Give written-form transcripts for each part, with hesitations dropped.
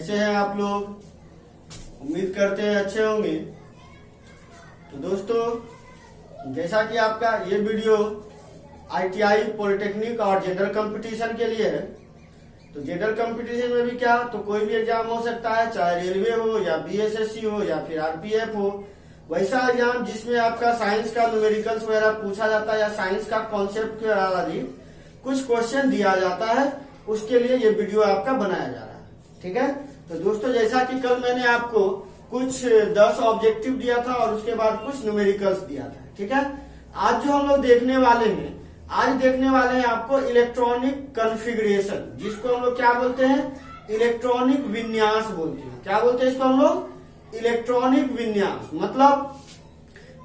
कैसे हैं आप लोग? उम्मीद करते हैं अच्छे होंगे। तो दोस्तों, जैसा कि आपका ये वीडियो ITI पॉलिटेक्निक और जनरल कंपटीशन के लिए है, तो जनरल कंपटीशन में भी क्या, तो कोई भी एग्जाम हो सकता है, चाहे रेलवे हो या BSSC हो या फिर RPF हो। वैसा एग्जाम जिसमें आपका साइंस का न्यूमेरिकल्स वगैरह पूछा जाता है या साइंस का कॉन्सेप्ट के आधारित कुछ क्वेश्चन दिया जाता है, उसके लिए ये वीडियो आपका बनाया जा रहा है। ठीक है। तो दोस्तों, जैसा कि कल मैंने आपको कुछ 10 ऑब्जेक्टिव दिया था और उसके बाद कुछ न्यूमेरिकल्स दिया था। ठीक है। आज जो हम लोग देखने वाले हैं आपको इलेक्ट्रॉनिक कॉन्फ़िगरेशन, जिसको हम लोग क्या बोलते हैं, इलेक्ट्रॉनिक विन्यास बोलते हैं। क्या बोलते हैं इसको हम लोग? इलेक्ट्रॉनिक विन्यास। मतलब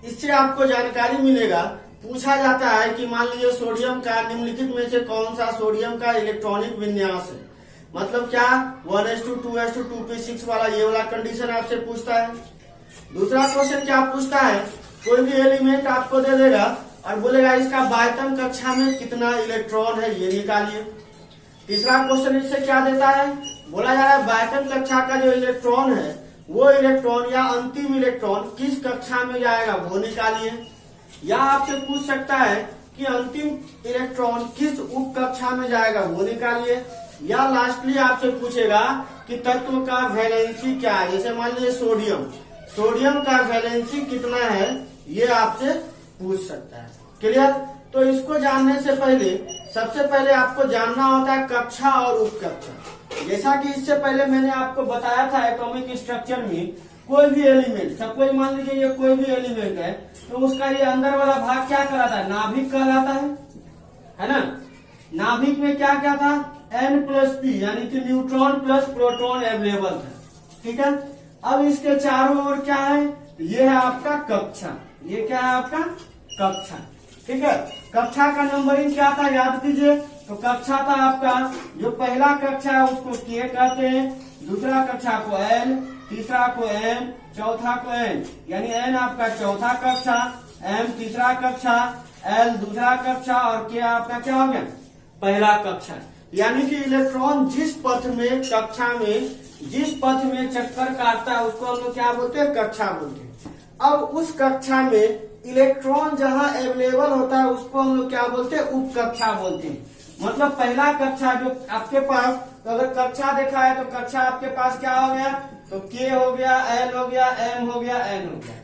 इससे आपको जानकारी मिलेगा। पूछा जाता है कि मान लीजिए सोडियम का निम्नलिखित में से कौन सा सोडियम का इलेक्ट्रॉनिक विन्यास है। मतलब क्या 1:2 2:2 2p6 वाला ये वाला कंडीशन आपसे पूछता है। दूसरा क्वेश्चन क्या पूछता है, कोई भी एलिमेंट आपको दे देगा और बोलेगा इसका बायतम कक्षा में कितना इलेक्ट्रॉन है, ये निकालिए। तीसरा क्वेश्चन इससे क्या देता है, बोला जा रहा है बायतम कक्षा का जो इलेक्ट्रॉन है वो इलेक्ट्रॉन या अंतिम इलेक्ट्रॉन किस कक्षा में जाएगा, वो निकालिए। या आपसे पूछ सकता है कि अंतिम इलेक्ट्रॉन किस उप कक्षा में जाएगा, वो निकालिए। या लास्टली आपसे पूछेगा कि तत्व का वैलेंसी क्या है। जैसे मान लीजिए सोडियम का वैलेंसी कितना है, ये आपसे पूछ सकता है। क्लियर? तो इसको जानने से पहले सबसे पहले आपको जानना होता है कक्षा और उपकक्षा। जैसा कि इससे पहले मैंने आपको बताया था एटॉमिक स्ट्रक्चर में, कोई भी एलिमेंट, सपोज मान लीजिए ये कोई भी एलिमेंट है, तो उसका ये अंदर वाला भाग क्या कहलाता है, नाभिक कहलाता है ना। नाभिक में क्या क्या था, N+P यानी कि न्यूट्रॉन प्लस प्रोटॉन अवेलेबल था। ठीक है। अब इसके चारों ओर क्या है, ये है आपका कक्षा। ये क्या है आपका कक्षा। ठीक है। कक्षा का नंबरिंग क्या था, याद कीजिए। तो कक्षा था आपका, जो पहला कक्षा है उसको K कहते हैं, दूसरा कक्षा को L, तीसरा को M, चौथा को N। यानी N आपका चौथा कक्षा, M तीसरा कक्षा, L दूसरा कक्षा और K आपका क्या हो गया, पहला कक्षा। यानी कि इलेक्ट्रॉन जिस पथ में कक्षा में जिस पथ में चक्कर काटता है उसको हम लोग क्या बोलते हैं, कक्षा बोलते हैं। अब उस कक्षा में इलेक्ट्रॉन जहां अवेलेबल होता है उसको हम लोग क्या बोलते हैं, उप कक्षा बोलते हैं। मतलब पहला कक्षा जो आपके पास, तो अगर कक्षा देखा है तो कक्षा आपके पास क्या हो गया, तो K हो गया, L हो गया, M हो गया, N हो गया।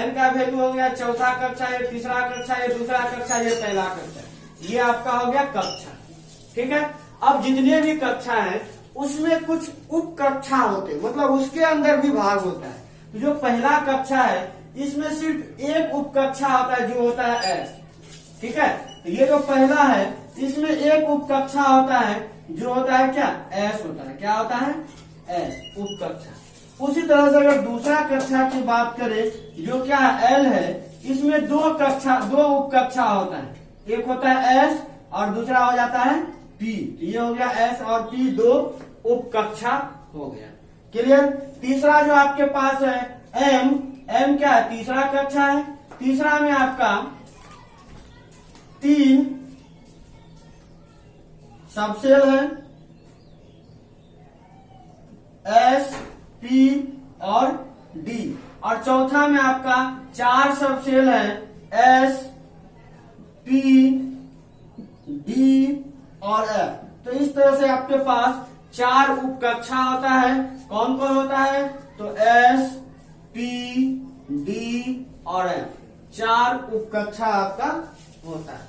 N का वैल्यू हो गया चौथा कक्षा, ये तीसरा कक्षा, ये दूसरा कक्षा, ये पहला कक्षा। ये आपका हो गया कक्षा। ठीक है। अब जितने भी कक्षा है उसमें कुछ उप कक्षा होते हैं, मतलब उसके अंदर भी भाग होता है। तो जो पहला कक्षा है इसमें सिर्फ एक उप कक्षा होता है जो होता है S। ठीक है। तो ये जो पहला है इसमें एक उप कक्षा होता है जो होता है क्या, S होता है। क्या होता है, S उप कक्षा। उसी तरह से अगर दूसरा कक्षा की बात करें जो क्या L है, इसमें दो उप कक्षा होता है। एक होता है S और दूसरा हो जाता है P। तो ये हो गया S और P, दो उप कक्षा हो गया। क्लियर? तीसरा जो आपके पास है M क्या है, तीसरा कक्षा है। तीसरा में आपका 3 सबसेल है, S, P और D। और चौथा में आपका 4 सबसेल है, S, P, D और F। तो इस तरह से आपके पास 4 उप कक्षा होता है। कौन कौन होता है, तो S, P, D और F, 4 उप कक्षा आपका होता है।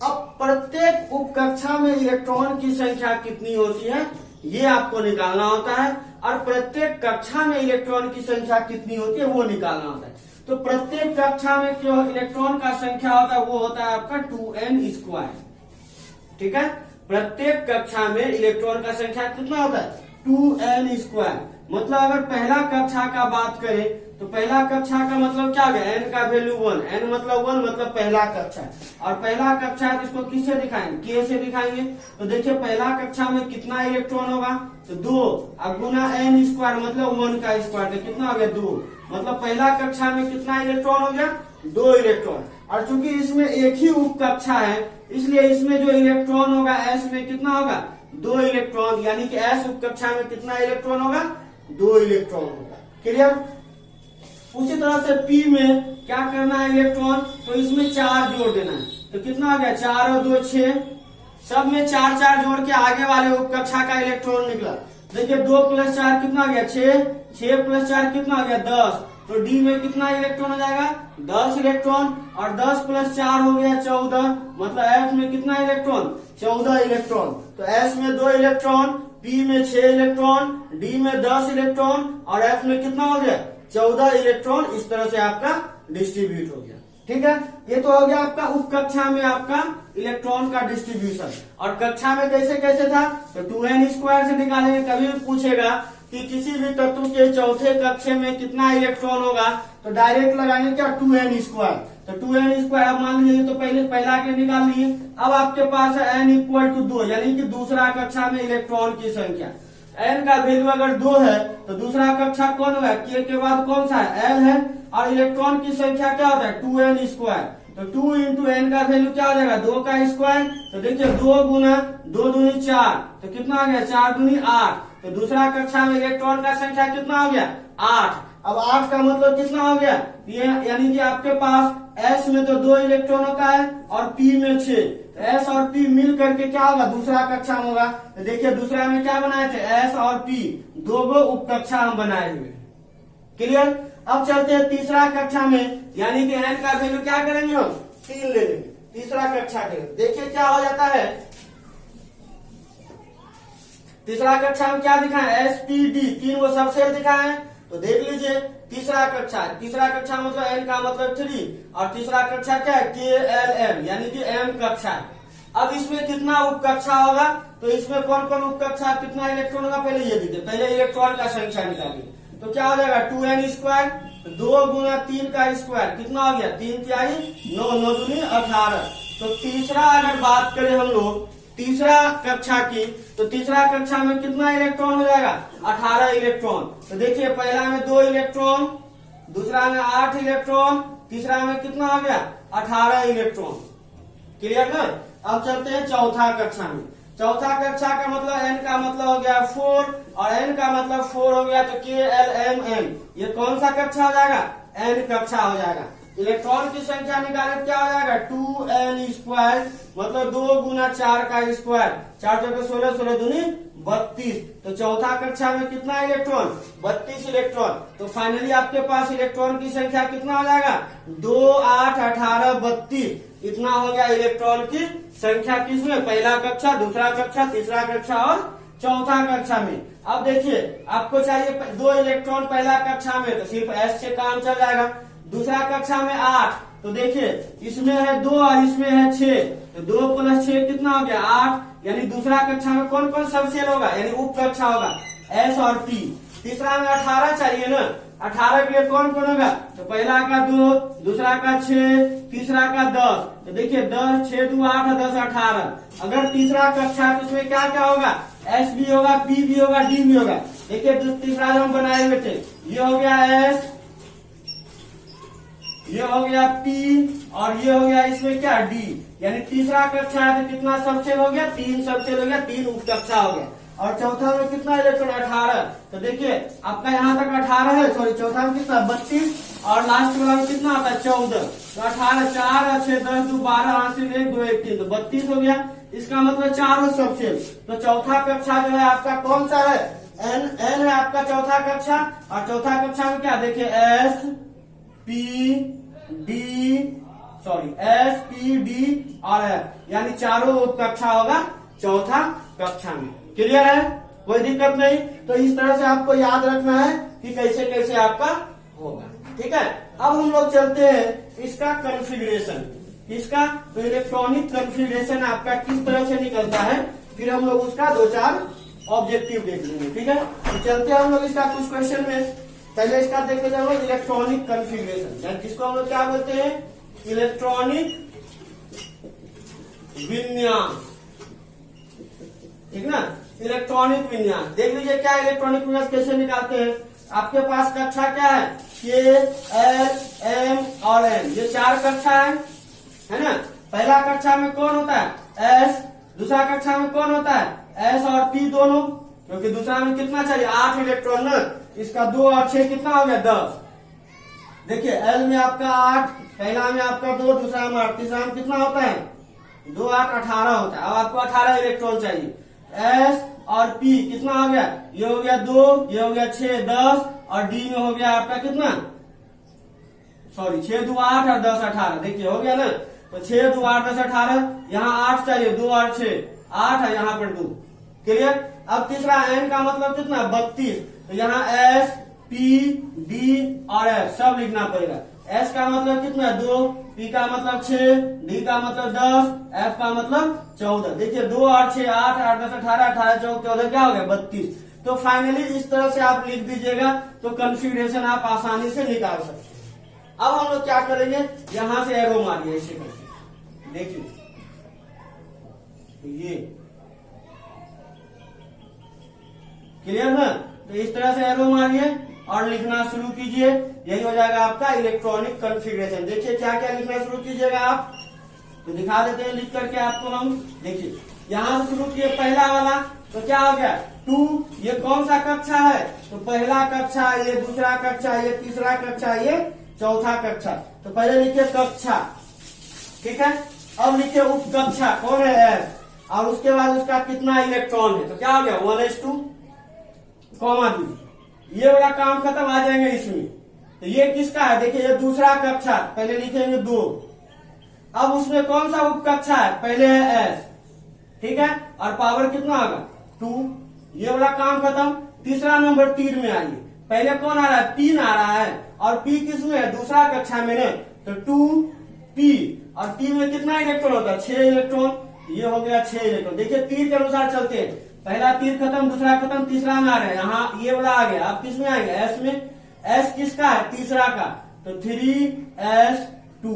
अब प्रत्येक उप कक्षा में इलेक्ट्रॉन की संख्या कितनी होती है, ये आपको निकालना होता है। और प्रत्येक कक्षा में इलेक्ट्रॉन की संख्या कितनी होती है वो निकालना होता है। तो प्रत्येक कक्षा में जो इलेक्ट्रॉन का संख्या होता है वो होता है आपका 2n²। ठीक है। प्रत्येक कक्षा में इलेक्ट्रॉन का संख्या कितना होता है, 2n²। मतलब अगर पहला कक्षा का बात करें तो पहला कक्षा का मतलब क्या है, n का वैल्यू 1, n मतलब 1 मतलब पहला कक्षा है। और पहला कक्षा है तो इसको किससे दिखाएंगे, K से दिखाएंगे। तो देखिए पहला कक्षा में कितना इलेक्ट्रॉन होगा, तो 2 और गुना n² मतलब 1 का स्क्वायर, तो कितना हो गया 2। मतलब पहला कक्षा में कितना इलेक्ट्रॉन हो गया, 2 इलेक्ट्रॉन। और चूंकि इसमें एक ही उप कक्षा है इसलिए इसमें जो इलेक्ट्रॉन होगा S में कितना होगा, 2 इलेक्ट्रॉन, यानी कि s उप कक्षा में कितना इलेक्ट्रॉन होगा? 2 इलेक्ट्रॉन होगा। क्लियर? उसी तरह से p में क्या करना है इलेक्ट्रॉन, तो इसमें 4 जोड़ देना है। तो कितना आ गया? 4 और 2 6, सब में 4 4 जोड़ के आगे वाले उप कक्षा का इलेक्ट्रॉन निकला। देखिए 2 + 4 कितना आ गया? 6, 6 + 4 कितना आ गया? 10। तो डी में कितना इलेक्ट्रॉन हो जाएगा? 10 इलेक्ट्रॉन, और 10 + 4 हो गया 14, मतलब एफ में कितना इलेक्ट्रॉन? 14 इलेक्ट्रॉन। तो एस में 2 इलेक्ट्रॉन, पी में 6 इलेक्ट्रॉन, डी में 10 इलेक्ट्रॉन, और एफ में कितना हो गया? 14 इलेक्ट्रॉन। इस तरह से आपका डिस्ट्रीब्यूट हो गया। ठीक है, ये तो हो गया आपका उप कक्षा में आपका इलेक्ट्रॉन का डिस्ट्रीब्यूशन। और कक्षा में कैसे कैसे था, तो 2n² से निकालेंगे। कभी भी पूछेगा कि किसी भी तत्व के चौथे कक्षा में कितना इलेक्ट्रॉन होगा, तो डायरेक्ट लगाएंगे क्या? 2n²। तो 2n², अब मान लीजिए तो पहला के निकाल लिए। अब आपके पास है n = 2, यानी कि दूसरा कक्षा में इलेक्ट्रॉन की संख्या। n का वैल्यू अगर 2 है तो दूसरा कक्षा कौन होगा? k के बाद कौन सा है? l है। और इलेक्ट्रॉन की संख्या क्या होता है? 2n²। तो 2 × n का वैल्यू क्या हो जाएगा? 2 का स्क्वायर। तो देखिए 2 × 2 दूनी 4, तो कितना आ गया? 4 दूनी 8। तो दूसरा कक्षा में इलेक्ट्रॉन का संख्या कितना हो गया? 8। अब 8 का मतलब कितना हो गया? ये यानी कि आपके पास s में तो 2 इलेक्ट्रॉन होता है और p में 6। तो s और p मिल करके क्या होगा? दूसरा कक्षा में होगा। तो देखिए दूसरा में क्या बनाए थे? s और p, 2 उप कक्षा हम बनाए हुए। क्लियर? अब चलते हैं तीसरा कक्षा में, यानी कि n का वैल्यू क्या करेंगे हम? 3 ले लेंगे तीसरा कक्षा के। देखिए क्या हो जाता है, तीसरा कक्षा में क्या दिखा है? SPD, 3 वो सबसेल दिखा है। तो देख लीजिए तीसरा कक्षा, तीसरा कक्षा मतलब n का मतलब 3, और तीसरा कक्षा क्या है? KLM, यानी कि m कक्षा। अब इसमें कितना उप कक्षा होगा, तो इसमें कौन कौन उप कक्षा, कितना इलेक्ट्रॉन होगा? पहले ये दीजिए, पहले इलेक्ट्रॉन का संख्या निकालिए। तो क्या हो जाएगा? 2n², 2 × 3 का स्क्वायर कितना हो गया? 3 तिहाई 9, 9 दूनी 18। तो तीसरा अगर बात करें हम लोग तीसरा कक्षा की, तो तीसरा कक्षा में कितना इलेक्ट्रॉन हो जाएगा? 18 इलेक्ट्रॉन। तो देखिए पहला में 2 इलेक्ट्रॉन, दूसरा में 8 इलेक्ट्रॉन, तीसरा में कितना हो गया? 18 इलेक्ट्रॉन। क्लियर ना? अब चलते हैं चौथा कक्षा में। चौथा कक्षा का मतलब n का मतलब हो गया 4, और n का मतलब 4 हो गया, तो KLMN, ये कौन सा कक्षा हो जाएगा? n कक्षा हो जाएगा। इलेक्ट्रॉन की संख्या निकाले क्या हो जाएगा? 2n², मतलब 2 × 4 का स्क्वायर, 4 × 16, 16 दूनी 32। तो चौथा कक्षा में कितना इलेक्ट्रॉन? 32 इलेक्ट्रॉन। तो फाइनली आपके पास इलेक्ट्रॉन की संख्या कितना हो जाएगा? 2, 8, 18, 32। इतना हो गया इलेक्ट्रॉन की संख्या किसमें? पहला कक्षा, दूसरा कक्षा, तीसरा कक्षा और चौथा कक्षा में। अब देखिए आपको चाहिए 2 इलेक्ट्रॉन पहला कक्षा में, तो सिर्फ s से काम चल जाएगा। दूसरा कक्षा में 8, तो देखिए इसमें है 2 और इसमें है 6, तो 2 + 6 कितना हो गया? 8। यानी दूसरा कक्षा में कौन कौन सबसेल होगा, यानी उप कक्षा होगा? s और p। तीसरा में 18 चाहिए ना, 18 के लिए कौन कौन होगा? तो पहला का 2, दूसरा का 6, तीसरा का 10। तो देखिए 10, 6 2 8 और 10 18। अगर तीसरा कक्षा तो उसमें क्या क्या होगा? s भी होगा, p भी होगा, d भी होगा। देखिए तीसरा जो हम बनाए हुए थे, ये हो गया s, ये हो गया p, और ये हो गया इसमें क्या? d। यानी तीसरा कक्षा है तो कितना सबसेल हो गया? 3 सबसेल हो गया, 3 उप कक्षा हो गया। और चौथा में कितना इलेक्ट्रॉन? 18। तो देखिए आपका यहाँ तक 18 है, सॉरी चौथा में कितना? 32, और लास्ट वाला में कितना आता है? 14। तो 18, 4 और 6 10 2 12, 8 से 1 2 1 3, तो 32 हो गया। इसका मतलब 4 सबसेल। तो चौथा कक्षा जो है आपका कौन सा है? n है आपका चौथा कक्षा। और चौथा कक्षा में क्या? देखिए s p d और f, यानी चारों उप कक्षा होगा चौथा कक्षा में। क्लियर है? कोई दिक्कत नहीं। तो इस तरह से आपको याद रखना है कि कैसे कैसे आपका होगा। ठीक है, अब हम लोग चलते हैं इसका कॉन्फ़िगरेशन। इसका तो इलेक्ट्रॉनिक कॉन्फ़िगरेशन आपका किस तरह से निकलता है, फिर हम लोग उसका 2-4 ऑब्जेक्टिव देख लेंगे। ठीक है, तो चलते हैं हम लोग इसका कुछ क्वेश्चन में। पहले इसका देख लेते हैं इलेक्ट्रॉनिक कॉन्फ़िगरेशन, जिसको हम लोग क्या बोलते हैं? इलेक्ट्रॉनिक विन्यास। ठीक ना? इलेक्ट्रॉनिक विन्यास देख लीजिए क्या इलेक्ट्रॉनिक विन्यास कैसे निकालते हैं। आपके पास कक्षा क्या है? K, L, M और N, ये 4 कक्षा है ना? पहला कक्षा में कौन होता है? S, दूसरा कक्षा में कौन होता है, एस और पी दोनों, क्योंकि दूसरा में कितना चाहिए 8 इलेक्ट्रॉन ना, इसका 2 और 6 कितना हो गया 10। देखिए एल में आपका 8, पहला में आपका 2, दूसरा में 8, तीसरा में कितना होता है 2 8 18 होता है। अब आपको 18 इलेक्ट्रॉन चाहिए। एस और पी कितना हो गया, ये हो गया 2, ये हो गया 6 10, और डी में हो गया आपका कितना, सॉरी 6 2 8 और 10 18। देखिए हो गया ना, तो 6 2 8 10 18, यहाँ 8 चाहिए, 2 और 6 8 है, यहाँ पर 2। क्लियर। अब तीसरा एन का मतलब कितना 32, तो यहाँ एस पी डी और एफ सब लिखना पड़ेगा। एस का मतलब कितना 2, पी का मतलब 6, डी का मतलब 10, एफ का मतलब 14। देखिए 2 और 6 8 8 10 18 18 14 क्या हो गया 32। तो फाइनली इस तरह से आप लिख दीजिएगा, तो कॉन्फ़िगरेशन आप आसानी से निकाल सकते हैं। अब हम लोग क्या करेंगे, यहां से एरो मारिए ऐसे करके, देखिए ये क्लियर है। तो इस तरह से एरो मारिए और लिखना शुरू कीजिए, यही हो जाएगा आपका इलेक्ट्रॉनिक कॉन्फ़िगरेशन। देखिए क्या क्या लिखना शुरू कीजिएगा आप, तो दिखा देते हैं लिख करके आपको हम। देखिए यहां से शुरू किए पहला वाला, तो क्या हो गया 2, ये कौन सा कक्षा है, तो पहला कक्षा, ये दूसरा कक्षा, ये तीसरा कक्षा, ये चौथा कक्षा। तो पहले लिखिए कक्षा, ठीक है। अब लिखिए उप कक्षा, कौन है एस, और उसके बाद उसका कितना इलेक्ट्रॉन है, तो क्या हो गया 1s2 कॉमा दीजिए, ये वाला काम खत्म, आ जाएंगे इसमें। तो ये किसका है, देखिए ये दूसरा कक्षा, पहले लिखेंगे 2। अब उसमें कौन सा उप कक्षा है, पहले है एस, ठीक है, और पावर कितना होगा 2, ये वाला काम खत्म। तीसरा नंबर 3 में आइए, पहले कौन आ रहा है 3 आ रहा है, और पी किसमें है दूसरा कक्षा में ने, तो 2p, और 3 में कितना इलेक्ट्रॉन होता है 6 इलेक्ट्रॉन, ये हो गया 6 इलेक्ट्रॉन। देखिए तीर के अनुसार चलते हैं, पहला तीर खत्म, दूसरा खत्म, तीसरा में आ रहा है, यहाँ ये वाला आ गया। अब किसमें आएंगे एस में, एस किसका है तीसरा का, तो 3s2।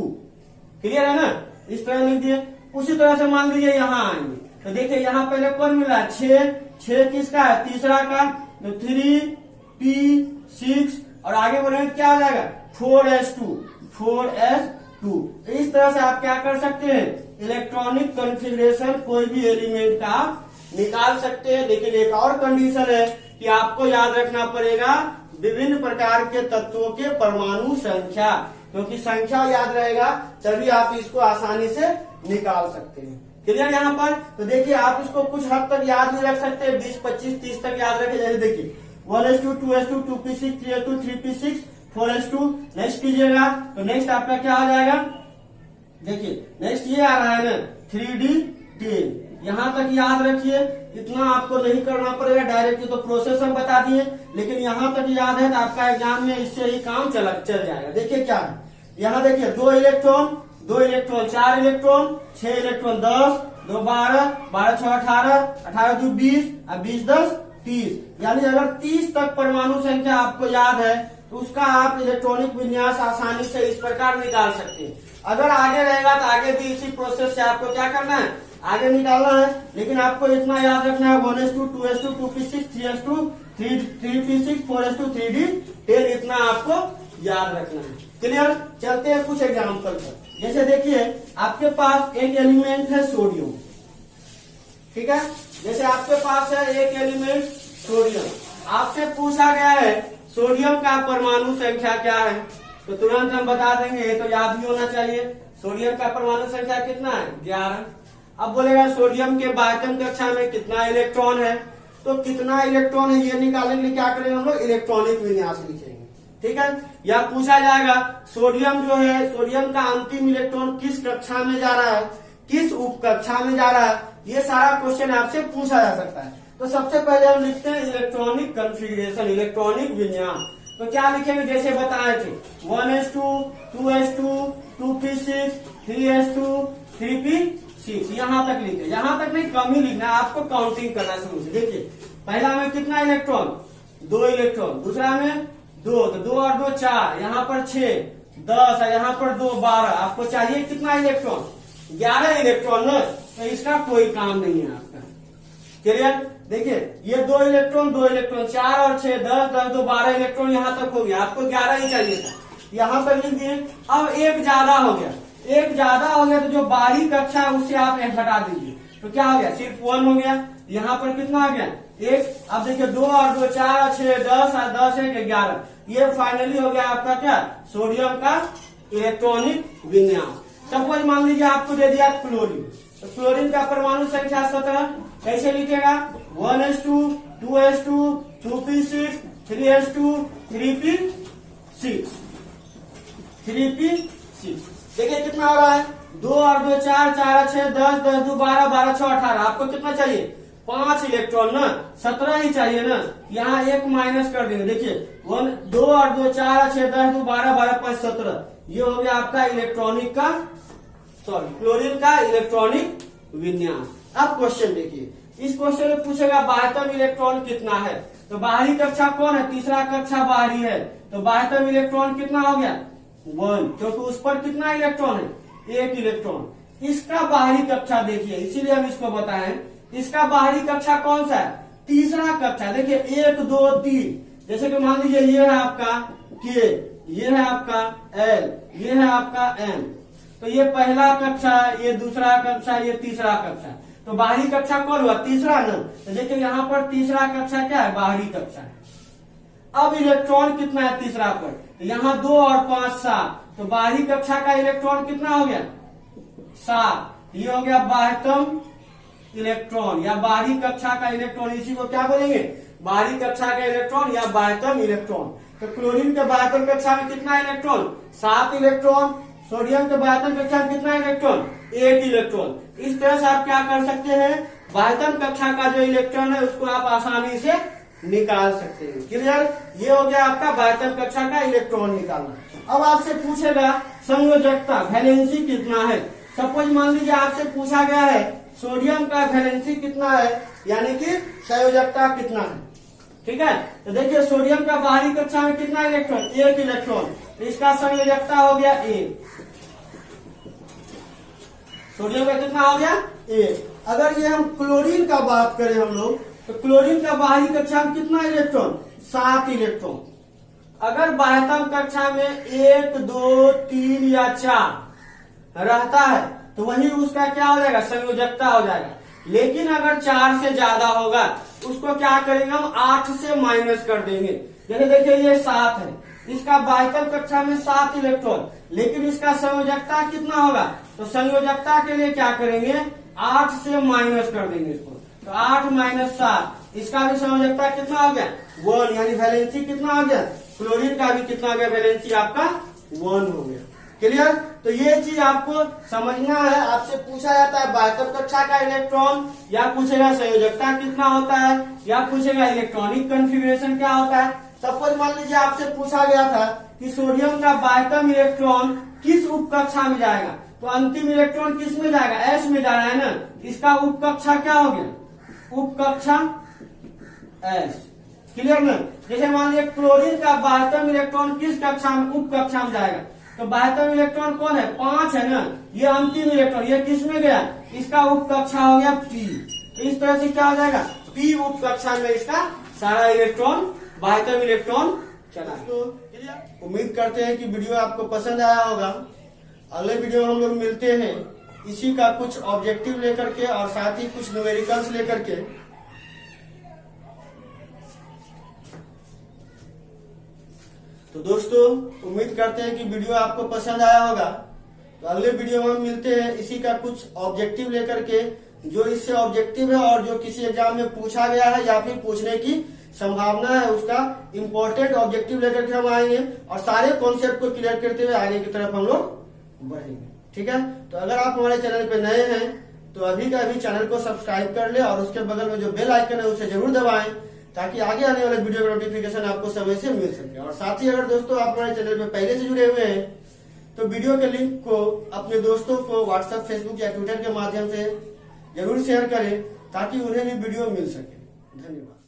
क्लियर है ना, इस तरह लिख दिए। उसी तरह से मान लीजिए यहाँ आएंगे, तो देखिए यहाँ पहले कौन मिला 6 किसका है तीसरा का, तो 3p6, और आगे बढ़ेंगे क्या हो जाएगा 4s2। इस तरह से आप क्या कर सकते हैं, इलेक्ट्रॉनिक कॉन्फ़िगरेशन कोई भी एलिमेंट का निकाल सकते हैं। लेकिन एक और कंडीशन है कि आपको याद रखना पड़ेगा विभिन्न प्रकार के तत्वों के परमाणु संख्या, क्योंकि संख्या याद रहेगा तभी आप इसको आसानी से निकाल सकते हैं। क्लियर यहाँ पर। तो देखिए आप इसको कुछ हद तक याद भी रख सकते हैं, 20 25 30 तक याद रखे। जैसे देखिए 1s2 2s2 2p6 3s2 3p6 4s2। Next कीजिएगा, तो नेक्स्ट आपका क्या आ जाएगा, देखिए नेक्स्ट ये आ रहा है ना 3d10। यहाँ तक याद रखिए, इतना आपको नहीं करना पड़ेगा, डायरेक्ट तो प्रोसेस हम बता दिए, लेकिन यहाँ तक याद है तो आपका एग्जाम में इससे ही काम चल जाएगा। देखिए क्या है, यहाँ देखिए 2 इलेक्ट्रॉन 4 इलेक्ट्रॉन 6 इलेक्ट्रॉन 10 2 12 12 6 18 18 2 20 और 20 10 30। यानी अगर 30 तक परमाणु संख्या आपको याद है तो उसका आप इलेक्ट्रॉनिक विन्यास आसानी से इस प्रकार निकाल सकते हैं। अगर आगे रहेगा तो आगे भी इसी प्रोसेस से आपको क्या करना है, आगे निकालना है। लेकिन आपको इतना याद रखना है 1s2 2s2 2p6 3s2 3p6 4s2 3d10, इतना आपको याद रखना है। क्लियर। चलते हैं कुछ एग्जाम्पल पर। जैसे देखिए आपके पास एक एलिमेंट है सोडियम, ठीक है। जैसे आपके पास है एक एलिमेंट सोडियम, आपसे पूछा गया है सोडियम का परमाणु संख्या क्या है, तो तुरंत हम बता देंगे, ये तो याद ही होना चाहिए। सोडियम का परमाणु संख्या कितना है 11। अब बोलेगा सोडियम के बायतम कक्षा में कितना इलेक्ट्रॉन है, तो कितना इलेक्ट्रॉन है ये निकालने के लिए क्या करेंगे हम लोग, इलेक्ट्रॉनिक विन्यास लिखेंगे, ठीक है। या पूछा जाएगा सोडियम जो है, सोडियम का अंतिम इलेक्ट्रॉन किस कक्षा में जा रहा है, किस उप कक्षा में जा रहा है, ये सारा क्वेश्चन आपसे पूछा जा सकता है। तो सबसे पहले हम लिखते हैं इलेक्ट्रॉनिक कॉन्फ़िगरेशन, इलेक्ट्रॉनिक विन्यास। तो क्या लिखेंगे, जैसे बताए थे 1s2 2s2 2p6 3s2 3p6, यहाँ तक लिखे। यहाँ तक नहीं, कम ही लिखना है, आपको काउंटिंग करना शुरू से। देखिए पहला में कितना इलेक्ट्रॉन 2 इलेक्ट्रॉन, दूसरा में 2, तो 2 और 2 4, यहाँ पर 6 10 और यहाँ पर 2 12। आपको चाहिए कितना इलेक्ट्रॉन 11 इलेक्ट्रॉन न, तो इसका कोई काम नहीं है आपका। क्लियर। देखिए ये 2 इलेक्ट्रॉन 4 और 6 10 10 2 12 इलेक्ट्रॉन यहाँ तक हो गया, आपको 11 ही चाहिए था, यहाँ पर लिख दिए। अब एक ज्यादा हो गया, तो जो बाहरी कक्षा है उससे आप हटा दीजिए, तो क्या हो गया, सिर्फ 1 हो गया। यहाँ पर कितना आ गया, 1। अब देखिए 2 और 2 4 6 10 और 10 1 11। ये फाइनली हो गया आपका क्या, सोडियम का इलेक्ट्रॉनिक विन्यास। सपोज मान लीजिए आपको दे दिया क्लोरीन, तो क्लोरीन का परमाणु संख्या 17, कैसे लिखेगा, 1s2 2s2 2p6 3s2 3p6 3p6। देखिए कितना हो रहा है, 2 और 2 4 4 और 6 10 10 2 12 12 6 18। आपको कितना चाहिए, 5 इलेक्ट्रॉन ना, 17 ही चाहिए ना। यहाँ 1 माइनस कर देंगे। देखिए 2 और 2 4 और 6 10 2 12 12 5 17। ये हो गया आपका इलेक्ट्रॉनिक का क्लोरीन का इलेक्ट्रॉनिक विन्यास। अब क्वेश्चन देखिए, इस क्वेश्चन में पूछेगा बाह्यतम इलेक्ट्रॉन कितना है। तो बाहरी कक्षा कौन है, तीसरा कक्षा बाहरी है, तो बाह्यतम इलेक्ट्रॉन कितना हो गया, 1, क्योंकि उस पर कितना इलेक्ट्रॉन है, 1 इलेक्ट्रॉन। इसका बाहरी कक्षा देखिए, इसीलिए हम इसको बताएं, इसका बाहरी कक्षा कौन सा है, तीसरा कक्षा। देखिए 1 2 3, जैसे कि मान लीजिए ये है आपका K, ये है आपका L, ये है आपका M। तो ये पहला कक्षा, ये दूसरा कक्षा, ये तीसरा कक्षा। तो बाहरी कक्षा कौन हुआ, तीसरा ना। तो देखिए यहाँ पर तीसरा कक्षा क्या है, बाहरी कक्षा है। अब इलेक्ट्रॉन कितना है तीसरा पर, तो यहाँ 2 और 5 7। तो बाहरी कक्षा का इलेक्ट्रॉन कितना हो गया, 7। ये हो गया बाह्यतम इलेक्ट्रॉन या बाहरी कक्षा का इलेक्ट्रॉन। इसी को क्या बोलेंगे, बाहरी कक्षा का इलेक्ट्रॉन या बाह्यतम इलेक्ट्रॉन। तो क्लोरीन के बाह्यतम कक्षा में कितना इलेक्ट्रॉन, 7 इलेक्ट्रॉन। सोडियम के बाह्यतम कक्षा में कितना इलेक्ट्रॉन, 1 इलेक्ट्रॉन। इस तरह से आप क्या कर सकते हैं, बाह्यतम कक्षा का जो इलेक्ट्रॉन है उसको आप आसानी से निकाल सकते हैं। क्लियर, ये हो गया आपका बाह्यतम कक्षा का इलेक्ट्रॉन निकालना। अब आपसे पूछेगा संयोजकता, वैलेंसी कितना है। सपोज मान लीजिए आपसे पूछा गया है सोडियम का वैलेंसी कितना है, यानी कि संयोजकता कितना है। ठीक है, तो देखिए सोडियम का बाहरी कक्षा में कितना इलेक्ट्रॉन, 1 इलेक्ट्रॉन। तो इसका संयोजकता हो गया 1। सोडियम का कितना हो गया, 1। अगर ये हम क्लोरीन का बात करें हम लोग, तो क्लोरीन का बाहरी कक्षा में कितना इलेक्ट्रॉन, 7 इलेक्ट्रॉन। अगर बाह्यतम कक्षा में 1 2 3 या 4 रहता है तो वही उसका क्या हो जाएगा, संयोजकता हो जाएगा। लेकिन अगर 4 से ज्यादा होगा उसको क्या करेंगे हम, 8 से माइनस कर देंगे। जैसे देखिए ये 7 है, इसका बाह्यतम कक्षा में 7 इलेक्ट्रॉन, लेकिन इसका संयोजकता कितना होगा, तो संयोजकता के लिए क्या करेंगे, 8 से माइनस कर देंगे इसको। तो 8 - 7, इसका भी संयोजकता कितना हो गया, 1, यानी वैलेंसी कितना हो गया, क्लोरीन का भी कितना हो गया, वैलेंसी आपका 1 हो गया। क्लियर, तो ये चीज आपको समझना है। आपसे पूछा जाता है बाह्यतम कक्षा का इलेक्ट्रॉन, या पूछेगा संयोजकता कितना होता है, या पूछेगा इलेक्ट्रॉनिक कॉन्फ़िगरेशन क्या होता है। सपोज मान लीजिए आपसे पूछा गया था कि सोडियम का बाह्यतम इलेक्ट्रॉन किस उप कक्षा में जाएगा, तो अंतिम इलेक्ट्रॉन किस में जाएगा, एस में जा रहा है ना। इसका उप कक्षा क्या हो गया, उप कक्षा एस। क्लियर ना। जैसे मान लीजिए क्लोरीन का बाह्यतम इलेक्ट्रॉन किस कक्षा में, उप कक्षा में जाएगा, तो बाह्यतम इलेक्ट्रॉन कौन है, 5 है ना। ये अंतिम इलेक्ट्रॉन ये किस में गया, इसका उप कक्षा हो गया पी। तो इस तरह से क्या हो जाएगा, पी उप कक्षा में इसका सारा इलेक्ट्रॉन, बाह्यतम इलेक्ट्रॉन चला। तो उम्मीद करते हैं कि वीडियो आपको पसंद आया होगा। अगले वीडियो में हम लोग मिलते हैं इसी का कुछ ऑब्जेक्टिव लेकर के और साथ ही कुछ न्यूमेरिकल्स लेकर के। तो दोस्तों उम्मीद करते हैं कि वीडियो आपको पसंद आया होगा। तो अगले वीडियो में मिलते हैं इसी का कुछ ऑब्जेक्टिव लेकर के, जो इससे ऑब्जेक्टिव है और जो किसी एग्जाम में पूछा गया है या फिर पूछने की संभावना है, उसका इम्पोर्टेंट ऑब्जेक्टिव लेकर के हम आएंगे और सारे कॉन्सेप्ट को क्लियर करते हुए आगे की तरफ हम लोग बढ़ेंगे। ठीक है, तो अगर आप हमारे चैनल पे नए हैं तो अभी का अभी चैनल को सब्सक्राइब कर ले और उसके बगल में जो बेल आइकन है उसे जरूर दबाएं, ताकि आगे आने वाले वीडियो का नोटिफिकेशन आपको समय से मिल सके। और साथ ही अगर दोस्तों आप हमारे चैनल पे पहले से जुड़े हुए हैं तो वीडियो के लिंक को अपने दोस्तों को व्हाट्सएप, फेसबुक या ट्विटर के माध्यम से जरूर शेयर करें, ताकि उन्हें भी वीडियो मिल सके। धन्यवाद।